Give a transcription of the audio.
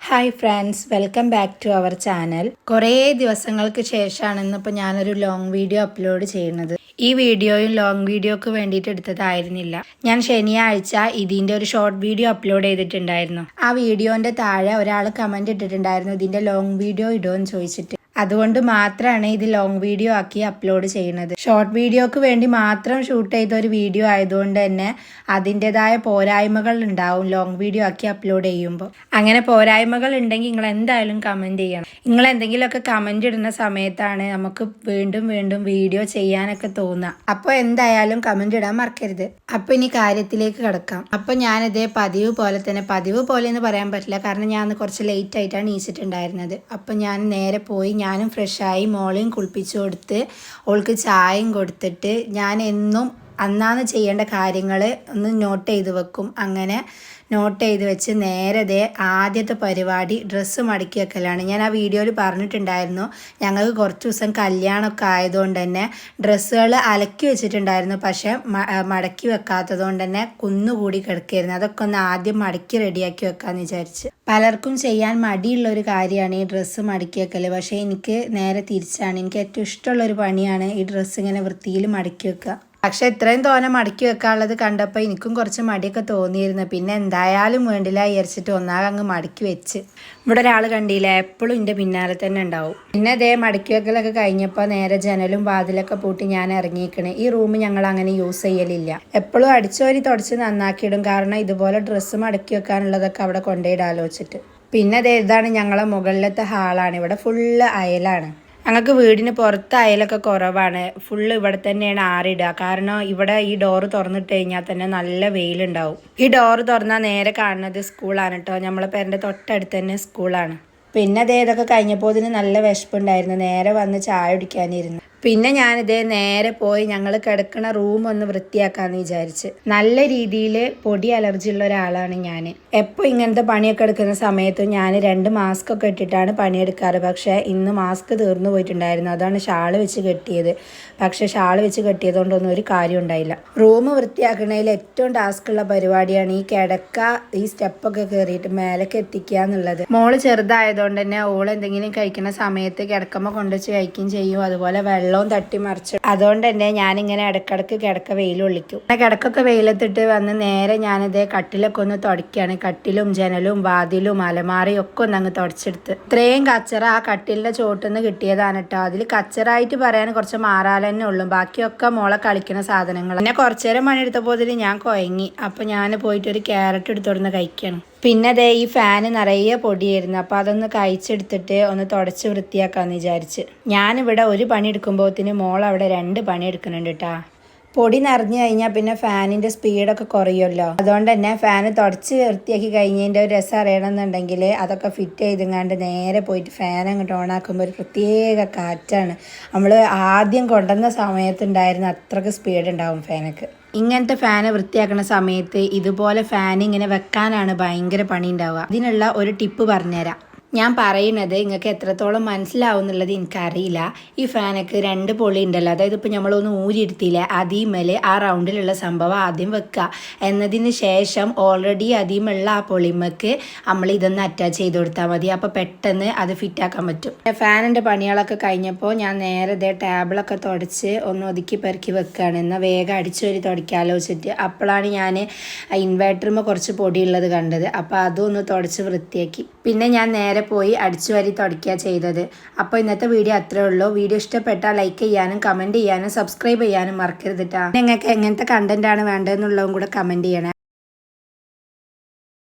Hi friends, welcome back to our channel. കുറേ ദിവസങ്ങൾക്ക് ശേഷമാണ് ഇന്നിപ്പോൾ ഞാനൊരു ലോങ് വീഡിയോ അപ്ലോഡ് ചെയ്യുന്നത്. ഈ വീഡിയോയും ലോങ് വീഡിയോക്ക് വേണ്ടിയിട്ട് എടുത്തതായിരുന്നില്ല. ഞാൻ ശനിയാഴ്ച ഇതിൻ്റെ ഒരു ഷോർട്ട് വീഡിയോ അപ്ലോഡ് ചെയ്തിട്ടുണ്ടായിരുന്നു. ആ വീഡിയോൻ്റെ താഴെ ഒരാൾ കമൻറ്റ് ഇട്ടിട്ടുണ്ടായിരുന്നു, ഇതിൻ്റെ ലോങ് വീഡിയോ ഇടുമെന്ന് ചോദിച്ചിട്ട്. അതുകൊണ്ട് മാത്രമാണ് ഇത് ലോങ് വീഡിയോ ആക്കി അപ്ലോഡ് ചെയ്യുന്നത്. ഷോർട്ട് വീഡിയോക്ക് വേണ്ടി മാത്രം ഷൂട്ട് ചെയ്ത ഒരു വീഡിയോ ആയതുകൊണ്ട് തന്നെ അതിൻ്റെതായ പോരായ്മകൾ ഉണ്ടാവും ലോങ് വീഡിയോ ആക്കി അപ്ലോഡ് ചെയ്യുമ്പോൾ. അങ്ങനെ പോരായ്മകൾ ഉണ്ടെങ്കിൽ നിങ്ങൾ എന്തായാലും കമൻറ്റ് ചെയ്യണം. നിങ്ങൾ എന്തെങ്കിലുമൊക്കെ കമൻറ്റ് ഇടുന്ന സമയത്താണ് നമുക്ക് വീണ്ടും വീണ്ടും വീഡിയോ ചെയ്യാനൊക്കെ തോന്നുക. അപ്പോൾ എന്തായാലും കമൻറ്റ് ഇടാൻ മറക്കരുത്. അപ്പോൾ ഇനി കാര്യത്തിലേക്ക് കിടക്കാം. അപ്പോൾ ഞാനിതേ പതിവ് പോലെ എന്ന് പറയാൻ പറ്റില്ല, കാരണം ഞാൻ കുറച്ച് ലേറ്റ് ആയിട്ടാണ് എണീച്ചിട്ടുണ്ടായിരുന്നത്. അപ്പോൾ ഞാൻ നേരെ പോയി ഞാനും ഫ്രഷായി മോളെയും കുളിപ്പിച്ചു കൊടുത്ത് ഓൾക്ക് ചായയും കൊടുത്തിട്ട് ഞാൻ എന്നും അന്നാന്ന് ചെയ്യേണ്ട കാര്യങ്ങൾ ഒന്ന് നോട്ട് ചെയ്ത് വെക്കും. അങ്ങനെ നോട്ട് ചെയ്ത് വെച്ച് നേരെ ആദ്യത്തെ പരിപാടി ഡ്രസ്സ് മടക്കി വെക്കലാണ്. ഞാൻ ആ വീഡിയോയിൽ പറഞ്ഞിട്ടുണ്ടായിരുന്നു, ഞങ്ങൾക്ക് കുറച്ച് ദിവസം കല്യാണമൊക്കെ ആയതുകൊണ്ട് തന്നെ ഡ്രസ്സുകൾ അലക്കി വെച്ചിട്ടുണ്ടായിരുന്നു, പക്ഷേ മടക്കി വെക്കാത്തത് കൊണ്ട് തന്നെ കുന്നുകൂടി കിടക്കുകയായിരുന്നു. അതൊക്കെ ഒന്ന് ആദ്യം മടക്കി റെഡിയാക്കി വെക്കാമെന്ന് വിചാരിച്ച്. പലർക്കും ചെയ്യാൻ മടിയുള്ളൊരു കാര്യമാണ് ഈ ഡ്രസ്സ് മടക്കി വെക്കൽ. പക്ഷേ എനിക്ക് നേരെ തിരിച്ചാണ്. എനിക്ക് ഏറ്റവും ഇഷ്ടമുള്ളൊരു പണിയാണ് ഈ ഡ്രസ്സ് ഇങ്ങനെ വൃത്തിയിൽ മടക്കി വെക്കുക. പക്ഷെ ഇത്രയും തോനെ മടക്കി വെക്കാനുള്ളത് കണ്ടപ്പോൾ എനിക്കും കുറച്ച് മടിയൊക്കെ തോന്നിയിരുന്നു. പിന്നെ എന്തായാലും വേണ്ടില്ല വിചാരിച്ചിട്ട് ഒന്നാകെ അങ്ങ് മടക്കി വെച്ച്. ഇവിടെ ഒരാൾ കണ്ടില്ല, എപ്പോഴും എൻ്റെ പിന്നാലെ തന്നെ ഉണ്ടാവും. പിന്നെ മടക്കി വെക്കലൊക്കെ കഴിഞ്ഞപ്പോൾ നേരെ ജനലും വാതിലൊക്കെ പൂട്ടി ഞാൻ ഇറങ്ങിയിരിക്കണേ. ഈ റൂം ഞങ്ങൾ അങ്ങനെ യൂസ് ചെയ്യലില്ല. എപ്പോഴും അടിച്ചോരി തുടച്ച് നന്നാക്കിയിടും, കാരണം ഇതുപോലെ ഡ്രസ്സ് മടക്കി വെക്കാനുള്ളതൊക്കെ അവിടെ കൊണ്ടുപോയിടാലോ വെച്ചിട്ട്. പിന്നെ ഇതാണ് ഞങ്ങളെ മുകളിലത്തെ ഹാളാണ്. ഇവിടെ ഫുള്ള് അയലാണ്. ഞങ്ങൾക്ക് വീടിന് പുറത്ത് അയലൊക്കെ കുറവാണ്. ഫുള്ള് ഇവിടെ തന്നെയാണ് ആറിടുക. കാരണം ഇവിടെ ഈ ഡോറ് തുറന്നിട്ട് കഴിഞ്ഞാൽ തന്നെ നല്ല വെയിലുണ്ടാവും. ഈ ഡോറ് തുറന്നാൽ നേരെ കാണുന്നത് സ്കൂളാണ് കേട്ടോ. നമ്മളെ പേരൻ്റെ തൊട്ടടുത്ത് തന്നെ സ്കൂളാണ്. പിന്നെ ഇതൊക്കെ കഴിഞ്ഞപ്പോൾ ഇതിന് നല്ല വിശപ്പുണ്ടായിരുന്നു. നേരെ വന്ന് ചായ കുടിക്കാനിരുന്നു. പിന്നെ നേരെ പോയി ഞങ്ങൾ കിടക്കുന്ന റൂം ഒന്ന് വൃത്തിയാക്കാമെന്ന് വിചാരിച്ച്. നല്ല രീതിയിൽ പൊടി അലർജി ഉള്ള ഒരാളാണ് ഞാൻ. എപ്പോൾ ഇങ്ങനത്തെ പണിയൊക്കെ എടുക്കുന്ന സമയത്തും ഞാൻ 2 മാസ്ക് ഒക്കെ ഇട്ടിട്ടാണ് പണിയെടുക്കാറ്. പക്ഷേ ഇന്ന് മാസ്ക് തീർന്നു പോയിട്ടുണ്ടായിരുന്നു. അതാണ് ഷാള് വെച്ച് കെട്ടിയത്. പക്ഷേ ഷാള് വെച്ച് കെട്ടിയതുകൊണ്ടൊന്നും ഒരു കാര്യം ഉണ്ടായില്ല. റൂം വൃത്തിയാക്കുന്നതിൽ ഏറ്റവും ടാസ്ക് ഉള്ള പരിപാടിയാണ് ഈ കിടക്ക, ഈ സ്റ്റെപ്പൊക്കെ കയറിയിട്ട് മേലേക്ക് എത്തിക്കുക എന്നുള്ളത്. മോള് ചെറുതായതുകൊണ്ട് തന്നെ ഓൾ എന്തെങ്കിലും കഴിക്കുന്ന സമയത്ത് കിടക്കമ്മ കൊണ്ടുവച്ച് കഴിക്കുകയും ചെയ്യും. അതുപോലെ വെള്ളവും തട്ടിമറിച്ചു. അതുകൊണ്ട് തന്നെ ഞാനിങ്ങനെ ഇടക്കിടക്ക് കിടക്ക വെയിലൊള്ളിക്കും. കിടക്കൊക്കെ വെയിലത്തിട്ട് വന്ന് നേരെ കട്ടിലൊക്കെ ഒന്ന് തുടയ്ക്കുകയാണ്. കട്ടിലും ജനലും വാതിലും അലമാറയും ഒക്കെ ഒന്ന് അങ്ങ് തുടച്ചെടുത്ത്. ഇത്രയും കച്ചറ ആ കട്ടിലിന്റെ ചോട്ടിന്ന് കിട്ടിയതാണ് കേട്ടോ. അതിൽ കച്ചറായിട്ട് പറയാൻ കുറച്ച് മാറാലെന്നെ ഉള്ളൂ. ബാക്കിയൊക്കെ മോളെ കളിക്കുന്ന സാധനങ്ങൾ. പിന്നെ കുറച്ചു നേരം പണിയെടുത്തപ്പോൾ ഞാൻ കുഴങ്ങി. അപ്പൊ ഞാൻ പോയിട്ട് ഒരു ക്യാരറ്റ് എടുത്തോടുന്ന് കഴിക്കണം. പിന്നെ ഈ ഫാന് നിറയെ പൊടിയായിരുന്നു. അപ്പോൾ അതൊന്ന് കഴിച്ചെടുത്തിട്ട് ഒന്ന് തുടച്ച് വൃത്തിയാക്കാമെന്ന് വിചാരിച്ച്. ഞാനിവിടെ ഒരു പണി എടുക്കുമ്പോഴത്തേന് മോൾ അവിടെ 2 പണി എടുക്കുന്നുണ്ട് കേട്ടോ. പൊടി നിറഞ്ഞു കഴിഞ്ഞാൽ പിന്നെ ഫാനിൻ്റെ സ്പീഡൊക്കെ കുറയുമല്ലോ. അതുകൊണ്ട് തന്നെ ഫാന് തുടച്ച് വൃത്തിയാക്കി കഴിഞ്ഞതിൻ്റെ ഒരു രസം അറിയണമെന്നുണ്ടെങ്കിൽ അതൊക്കെ ഫിറ്റ് ചെയ്തെങ്ങാണ്ട് നേരെ പോയിട്ട് ഫാൻ അങ്ങോട്ട് ഓണാക്കുമ്പോൾ ഒരു പ്രത്യേക കാറ്റാണ്. നമ്മൾ ആദ്യം കൊണ്ടുവന്ന സമയത്തുണ്ടായിരുന്ന അത്രയ്ക്ക് സ്പീഡ് ഉണ്ടാവും ഫാനൊക്കെ. ഇങ്ങനത്തെ ഫാന് വൃത്തിയാക്കുന്ന സമയത്ത് ഇതുപോലെ ഫാൻ ഇങ്ങനെ വെക്കാനാണ് ഭയങ്കര പണി ഉണ്ടാവുക. അതിനുള്ള ഒരു ടിപ്പ് പറഞ്ഞുതരാം. ഞാൻ പറയുന്നത് നിങ്ങൾക്ക് എത്രത്തോളം മനസ്സിലാവും എന്നുള്ളത് എനിക്കറിയില്ല. ഈ ഫാനൊക്കെ 2 പൊളി ഉണ്ടല്ലോ, അതായത് ഇപ്പോൾ നമ്മളൊന്ന് ഊരിയെടുത്തില്ലേ, അതീമേൽ ആ റൗണ്ടിലുള്ള സംഭവം ആദ്യം വെക്കുക. എന്നതിന് ശേഷം ഓൾറെഡി അതീമുള്ള ആ പൊളിമക്ക് നമ്മൾ ഇതൊന്ന് അറ്റാച്ച് ചെയ്ത് കൊടുത്താൽ മതി. അപ്പോൾ പെട്ടെന്ന് അത് ഫിറ്റാക്കാൻ പറ്റും. ഫാനിൻ്റെ പണികളൊക്കെ കഴിഞ്ഞപ്പോൾ ഞാൻ നേരെ ടേബിളൊക്കെ തുടച്ച് ഒന്ന് ഒതുക്കി പെറുക്കി വെക്കുകയാണ്. എന്നാൽ വേഗം അടിച്ചൊരു തുടയ്ക്കാലോ വെച്ചിട്ട്. അപ്പോഴാണ് ഞാൻ ഇൻവേർട്ടറുമ്പോൾ കുറച്ച് പൊടിയുള്ളത് കണ്ടത്. അപ്പോൾ അതും ഒന്ന് തുടച്ച് വൃത്തിയാക്കി. പിന്നെ ഞാൻ നേരെ പോയി അടിച്ചു വാരി തുടയ്ക്കുക ചെയ്തത്. അപ്പോൾ ഇന്നത്തെ വീഡിയോ അത്രേ ഉള്ളൂ. വീഡിയോ ഇഷ്ടപ്പെട്ടാൽ ലൈക്ക് ചെയ്യാനും കമൻറ്റ് ചെയ്യാനും സബ്സ്ക്രൈബ് ചെയ്യാനും മറക്കരുത് കേട്ടോ. നിങ്ങൾക്ക് എങ്ങനത്തെ കണ്ടൻറ്റാണ് വേണ്ടതെന്നുള്ളതും കൂടെ കമൻറ്റ് ചെയ്യണേ.